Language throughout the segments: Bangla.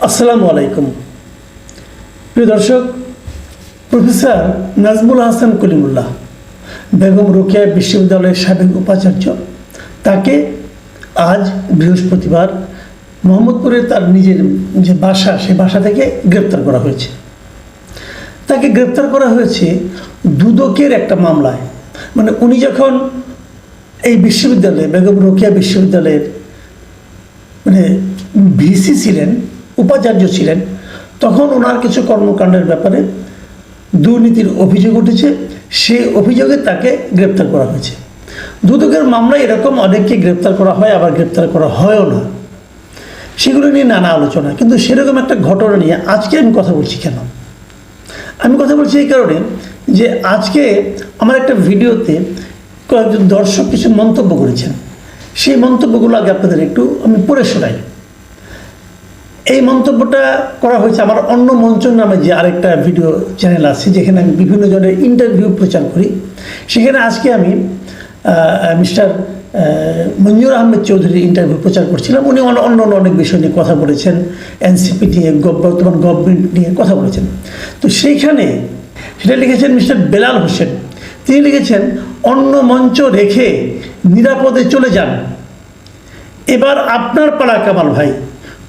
আসসালামু আলাইকুম প্রিয় দর্শক। প্রফেসর নাজমুল হাসান কলিমুল্লাহ বেগম রোকেয়া বিশ্ববিদ্যালয়ের সাবেক উপাচার্য, তাকে আজ বৃহস্পতিবার মোহাম্মদপুরে তার নিজের যে বাসা, সেই বাসা থেকে গ্রেপ্তার করা হয়েছে। তাকে গ্রেপ্তার করা হয়েছে দুদকের একটা মামলায়। মানে উনি যখন এই বিশ্ববিদ্যালয়ে, বেগম রোকেয়া বিশ্ববিদ্যালয়ের ভিসি ছিলেন, উপাচার্য ছিলেন, তখন ওনার কিছু কর্মকাণ্ডের ব্যাপারে দুর্নীতির অভিযোগ উঠেছে। সেই অভিযোগে তাকে গ্রেপ্তার করা হয়েছে। দুদকের মামলায় এরকম অনেককে গ্রেপ্তার করা হয়, আবার গ্রেপ্তার করা হয়ও না। সেগুলো নিয়ে নানা আলোচনা, কিন্তু সেরকম একটা ঘটনা নিয়ে আজকে আমি কথা বলছি। কেন আমি কথা বলছি? এই কারণে যে আজকে আমার একটা ভিডিওতে কয়েকজন দর্শক কিছু মন্তব্য করেছেন। সেই মন্তব্যগুলো আগে আপনাদের একটু আমি পড়ে শোনাই। এই মন্তব্যটা করা হয়েছে আমার অন্য মঞ্চ নামে যে আরেকটা ভিডিও চ্যানেল আছে, যেখানে আমি বিভিন্ন জনের ইন্টারভিউ প্রচার করি। সেখানে আজকে আমি মিস্টার মঞ্জুর আহমেদ চৌধুরীর ইন্টারভিউ প্রচার করছিলাম। উনি অন্য অনেক বিষয় নিয়ে কথা বলেছেন, এনসিপি নিয়ে, বর্তমান গভর্নমেন্ট নিয়ে কথা বলেছেন। তো সেইখানে সেটা লিখেছেন মিস্টার বেলাল হোসেন। তিনি লিখেছেন, অন্য মঞ্চ রেখে নিরাপদে চলে যান, এবার আপনার পালা কামাল ভাই,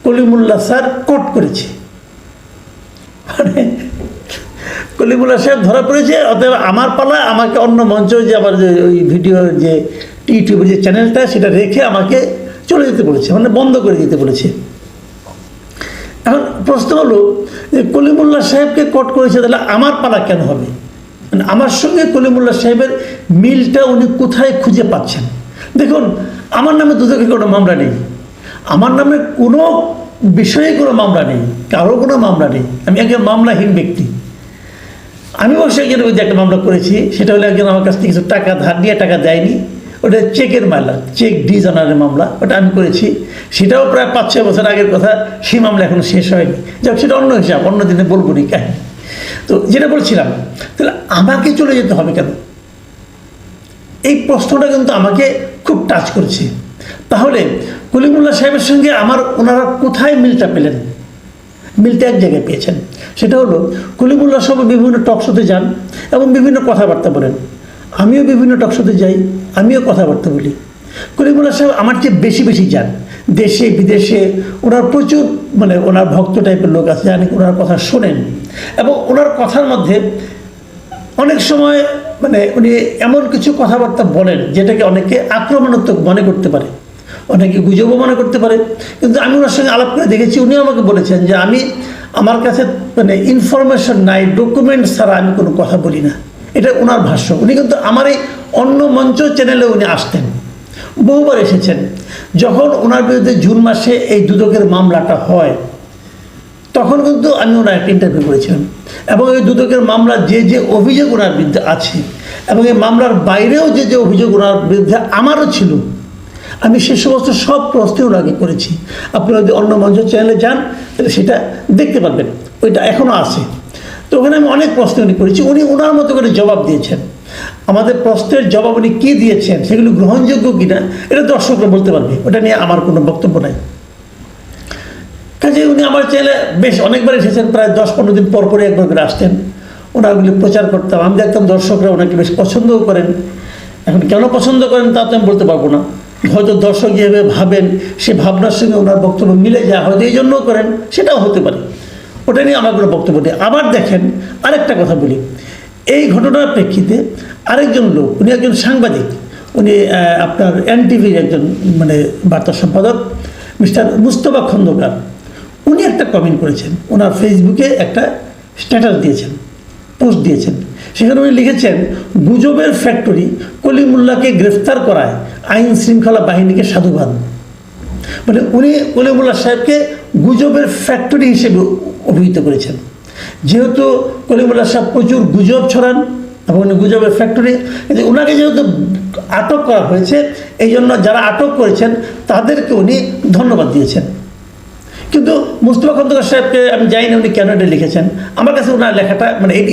কলিমুল্লাহ স্যার কোট করেছে। মানে কলিমুল্লাহ সাহেব ধরা পড়েছে, অতএব আমার পালা, আমাকে অন্য মঞ্চ যে আমার যে ওই ভিডিওর যে ইউটিউবের যে চ্যানেলটা, সেটা রেখে আমাকে চলে যেতে বলেছে, মানে বন্ধ করে দিতে বলেছে। এখন প্রশ্ন হলো যে কলিমুল্লাহ সাহেবকে কোট করেছে, তাহলে আমার পালা কেন হবে? মানে আমার সঙ্গে কলিমুল্লাহ সাহেবের মিলটা উনি কোথায় খুঁজে পাচ্ছেন? দেখুন, আমার নামে দুদকের কোনো মামলা নেই, আমার নামে কোনো বিষয়ে কোনো মামলা নেই, কারো কোনো মামলা নেই। আমি একজন মামলাহীন ব্যক্তি। আমি অবশ্যই একজন ওই যে একটা মামলা করেছি, সেটা হলো একজন আমার কাছ থেকে কিছু টাকা ধার নিয়ে টাকা দেয়নি, ওটা চেকের মামলা, চেক ডিজ অনারের মামলা, ওটা আমি করেছি। সেটাও প্রায় 5-6 বছর আগের কথা। সেই মামলা এখনো শেষ হয়নি। যাক, সেটা অন্য হিসাব, অন্য দিনে বলবো নি কাহিনি। তো যেটা বলছিলাম, তাহলে আমাকে চলে যেতে হবে কেন? এই প্রশ্নটা কিন্তু আমাকে খুব টাচ করেছে। তাহলে কলিমুল্লাহ সাহেবের সঙ্গে ওনারা কোথায় মিলটা পেলেন? মিলটা এক জায়গায় পেয়েছেন। সেটা হলো, কলিমুল্লাহ সাহেব বিভিন্ন টকশোতে যান এবং বিভিন্ন কথাবার্তা বলেন। আমিও বিভিন্ন টকশোতে যাই, আমিও কথাবার্তা বলি। কলিমুল্লাহ সাহেব আমার চেয়ে বেশি যান, দেশে বিদেশে। ওনার প্রচুর ওনার ভক্ত টাইপের লোক আছে, জানি ওনার কথা শোনেন। এবং ওনার কথার মধ্যে অনেক সময় উনি এমন কিছু কথাবার্তা বলেন যেটাকে অনেকে আক্রমণাত্মক মনে করতে পারে, অনেকে গুজবও মনে করতে পারে। কিন্তু আমি ওনার সঙ্গে আলাপ করে দেখেছি, উনিও আমাকে বলেছেন যে আমার কাছে ইনফরমেশন নাই, ডকুমেন্ট ছাড়া আমি কোনো কথা বলি না। এটা ওনার ভাষ্য। উনি কিন্তু আমার এই অন্য মঞ্চ চ্যানেলে উনি আসতেন, বহুবার এসেছেন। যখন ওনার বিরুদ্ধে জুন মাসে এই দুদকের মামলাটা হয়, তখন কিন্তু আমি ওনার একটা ইন্টারভিউ করেছিলাম। এবং এই দুদকের মামলার যে অভিযোগ ওনার বিরুদ্ধে আছে, এবং এই মামলার বাইরেও যে অভিযোগ ওনার বিরুদ্ধে আমারও ছিল, আমি সে সমস্ত সব প্রশ্ন ওনাকে করেছি। আপনারা যদি অন্য মঞ্চ চ্যানেলে যান, তাহলে সেটা দেখতে পারবেন, ওইটা এখনও আছে। তো ওখানে আমি অনেক প্রশ্ন উনি করেছি। উনি ওনার মতো করে জবাব দিয়েছেন। আমাদের প্রশ্নের জবাব উনি কী দিয়েছেন, সেগুলো গ্রহণযোগ্য কিনা, এটা দর্শকরা বলতে পারবে, ওটা নিয়ে আমার কোনো বক্তব্য নাই। কাজে উনি আমার চ্যানেলে বেশ অনেকবার এসেছেন, প্রায় 10-15 দিন পর পরে একবার করে আসতেন। ওনাগুলি প্রচার করতাম, আমি দেখতাম দর্শকরা ওনাকে বেশ পছন্দও করেন। এখন কেন পছন্দ করেন তা তো আমি বলতে পারবো না। হয়তো দর্শক যেভাবে ভাবেন, সে ভাবনার সঙ্গে ওনার বক্তব্য মিলে যায়, হয়তো এই জন্যও করেন, সেটাও হতে পারে। ওটা নিয়ে আমার কোনো বক্তব্য নেই। আবার দেখেন, আরেকটা কথা বলি। এই ঘটনার প্রেক্ষিতে আরেকজন লোক, উনি একজন সাংবাদিক, উনি আপনার এনটিভির একজন বার্তা সম্পাদক, মিস্টার মুস্তফা খন্দকার। উনি একটা কমেন্ট করেছেন, ওনার ফেসবুকে একটা স্ট্যাটাস দিয়েছেন, পোস্ট দিয়েছেন। সেখানে উনি লিখেছেন, গুজবের ফ্যাক্টরি কলিমুল্লাহকে গ্রেফতার করায় আইন শৃঙ্খলা বাহিনীকে সাধুবাদ। উনি কলিমুল্লাহ সাহেবকে গুজবের ফ্যাক্টরি হিসেবে অভিহিত করেছেন। যেহেতু কলিমুল্লাহ সাহেব প্রচুর গুজব ছড়ান এবং উনি গুজবের ফ্যাক্টরি, ওনাকে যেহেতু আটক করা হয়েছে, এই জন্য যারা আটক করেছেন তাদেরকে উনি ধন্যবাদ দিয়েছেন। কিন্তু মুস্তফা খন্দকার সাহেবকে আমি জানি না উনি কেন এটা লিখেছেন। আমার কাছে ওনার লেখাটা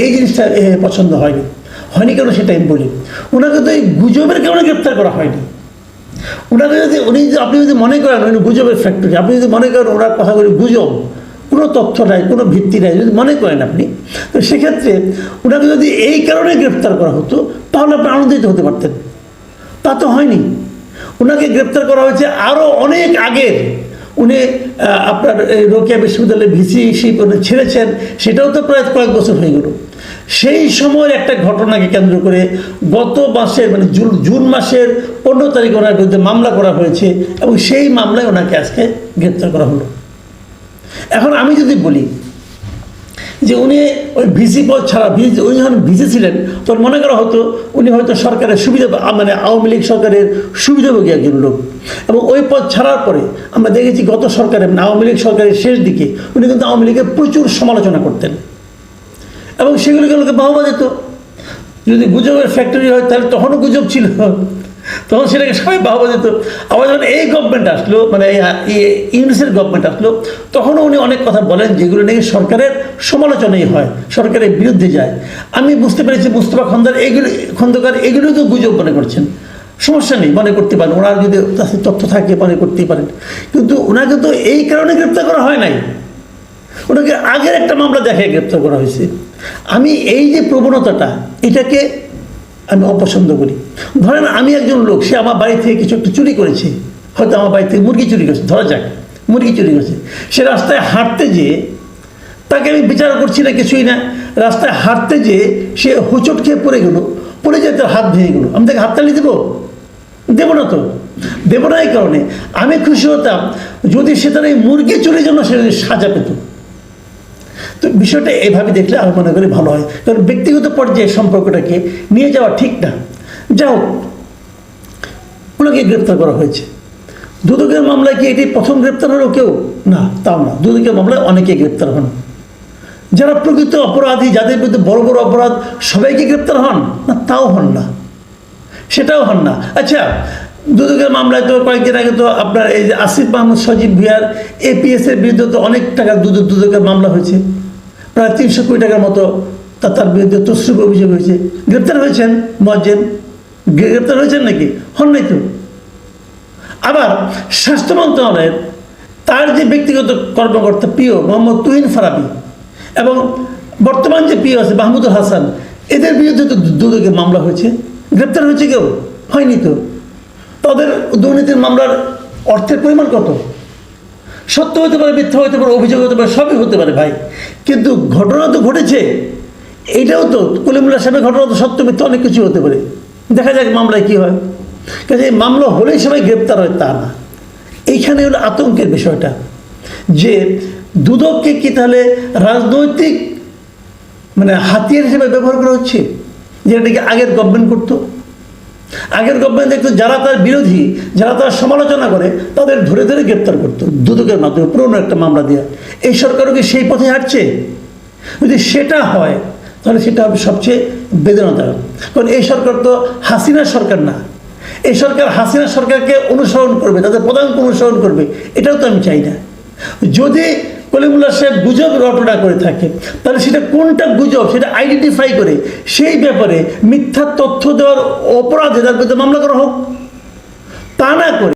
এই জিনিসটা পছন্দ হয়নি কেন সেটা আমি বলি। ওনাকে তো এই গুজবের কারণে গ্রেপ্তার করা হয়নি। ওনাকে আপনি যদি মনে করেন উনি গুজবের ফ্যাক্টরি, আপনি যদি মনে করেন ওনার কথাগুলি গুজব, কোনো তথ্য নাই, কোনো ভিত্তি নাই যদি মনে করেন আপনি, তো সেক্ষেত্রে ওনাকে যদি এই কারণে গ্রেপ্তার করা হতো তাহলে আপনি আনন্দিত হতে পারতেন। তা তো হয়নি। ওনাকে গ্রেপ্তার করা হয়েছে আরও অনেক আগের। উনি আপনার রোকেয়া বিশ্ববিদ্যালয়ে ভিসি ছেড়েছেন, সেটাও তো প্রায় কয়েক বছর হয়ে গেল। সেই সময়ের একটা ঘটনাকে কেন্দ্র করে গত মাসের মানে জুন মাসের 15 তারিখে ওনার বিরুদ্ধে মামলা করা হয়েছে এবং সেই মামলায় ওনাকে আজকে গ্রেপ্তার করা হলো। এখন আমি যদি বলি যে উনি ওই ভিসি পদ ছাড়া উনি যখন ভিসি ছিলেন তখন মনে করা হতো উনি হয়তো সরকারের সুবিধা মানে আওয়ামী লীগ সরকারের সুবিধাভোগী একজন লোক, এবং ওই পদ ছাড়ার পরে আমরা দেখেছি গত সরকারে মানে আওয়ামী লীগ সরকারের শেষ দিকে উনি কিন্তু আওয়ামী লীগের প্রচুর সমালোচনা করতেন এবং সেগুলোকে লোকে বাহবা যেত। যদি গুজবের ফ্যাক্টরি হয় তাহলে তখনও গুজব ছিল, তখন সেটাকে সবাই বাহবা যেত। আবার যখন এই গভর্নমেন্ট আসলো মানে ইউনিসের গভর্নমেন্ট আসলো তখনও উনি অনেক কথা বলেন যেগুলো নাকি সরকারের সমালোচনাই হয়, সরকারের বিরুদ্ধে যায়। আমি বুঝতে পেরেছি মুস্তফা খন্দকার এগুলো তো গুজব মনে করছেন, সমস্যা নেই, মনে করতে পারেন, ওনার যদি তথ্য থাকে মনে করতেই পারেন, কিন্তু ওনাকে তো এই কারণে গ্রেপ্তার করা হয় নাই, ওনাকে আগের একটা মামলা দেখে গ্রেপ্তার করা হয়েছে। আমি এই যে প্রবণতাটা এটাকে আমি অপছন্দ করি। ধরেন আমি একজন লোক, সে আমার বাড়ি থেকে কিছু একটা চুরি করেছে, হয়তো আমার বাড়ি থেকে মুরগি চুরি করেছে, ধরা যাক মুরগি চুরি করেছে, সে রাস্তায় হাঁটতে যেয়ে তাকে আমি বিচার করছি না কিছুই না, রাস্তায় হাঁটতে যেয়ে সে হোঁচট খেয়ে পড়ে গেল, পড়ে যেয়ে তার হাত ভেঙে গেলো, আমি তাকে হাততালি দেবো? দেবো না তো। দেবো না এই কারণে আমি খুশি হতাম যদি সে তার এই মুরগি চুরির জন্য সে সাজা পেত। তো বিষয়টা এভাবে দেখলে আমি মনে করি ভালো হয়, কারণ ব্যক্তিগত পর্যায়ে সম্পর্কটাকে নিয়ে যাওয়া ঠিক না। যাই হোক, ওনাকে গ্রেপ্তার করা হয়েছে। দুদকের মামলায় কি এটি প্রথম গ্রেপ্তার হলো কেউ? না, তাও না। দুদকের মামলায় অনেকে গ্রেপ্তার হন। যারা প্রকৃত অপরাধী, যাদের বিরুদ্ধে বড় বড় অপরাধ, সবাইকে গ্রেপ্তার হন না? তাও হন না, সেটাও হন না। আচ্ছা, দুদকের মামলায় তো কয়েকদিন আগে তো আপনার এই যে আসিফ মাহমুদ সজীব ভুঁইয়ার এপিএসের বিরুদ্ধে তো অনেক টাকার দুদকের মামলা হয়েছে, প্রায় 300 কোটি টাকার মতো তার বিরুদ্ধে তসরুপ অভিযোগ হয়েছে। গ্রেপ্তার হয়েছেন মজ্জেন? গ্রেপ্তার হয়েছেন নাকি? হন নাই তো। আবার স্বাস্থ্য মন্ত্রণালয়ের তার যে ব্যক্তিগত কর্মকর্তা পিও মোহাম্মদ তুহিন ফারাবি এবং বর্তমান যে পিও আছে মাহমুদুল হাসান, এদের বিরুদ্ধে তো দুদকের মামলা হয়েছে। গ্রেপ্তার হয়েছে কেউ? হয়নি তো। তাদের দুর্নীতির মামলার অর্থের পরিমাণ কত? সত্য হতে পারে, মিথ্যা হতে পারে, অভিযোগ হতে পারে, সবই হতে পারে ভাই, কিন্তু ঘটনা তো ঘটেছে। এইটাও তো কলিমুল্লাহ সাহেবের ঘটনা তো সত্য মিথ্যা অনেক কিছু হতে পারে। দেখা যাক মামলায় কী হয়। কাজে এই মামলা হলেই সবাই গ্রেপ্তার হয় তা না। এইখানে হলো আতঙ্কের বিষয়টা, যে দুদককে কি তাহলে রাজনৈতিক মানে হাতিয়ার হিসেবে ব্যবহার করা হচ্ছে, যেটাকে আগের গভর্নমেন্ট করতো। আগের গভর্নমেন্ট দেখতো যারা তার বিরোধী, যারা তার সমালোচনা করে তাদের ধরে ধরে গ্রেপ্তার করতো দুদকের মাধ্যমে, পুরনো একটা মামলা দেওয়া। এই সরকারও কি সেই পথে হাঁটছে? যদি সেটা হয় তাহলে সেটা হবে সবচেয়ে বেদনাদায়ক। কারণ এই সরকার তো হাসিনার সরকার না। এই সরকার হাসিনা সরকারকে অনুসরণ করবে, তাদের প্রধানকে অনুসরণ করবে, এটাও তো আমি চাই না। যদি কলিমুল্লাহ সাহেব গুজব রটনা করে থাকে তাহলে সেটা কোনটা গুজব সেটা আইডেন্টিফাই করে সেই ব্যাপারে মিথ্যা তথ্য দেওয়ার অপরাধে তার বিরুদ্ধে মামলা করা হোক, তা না করে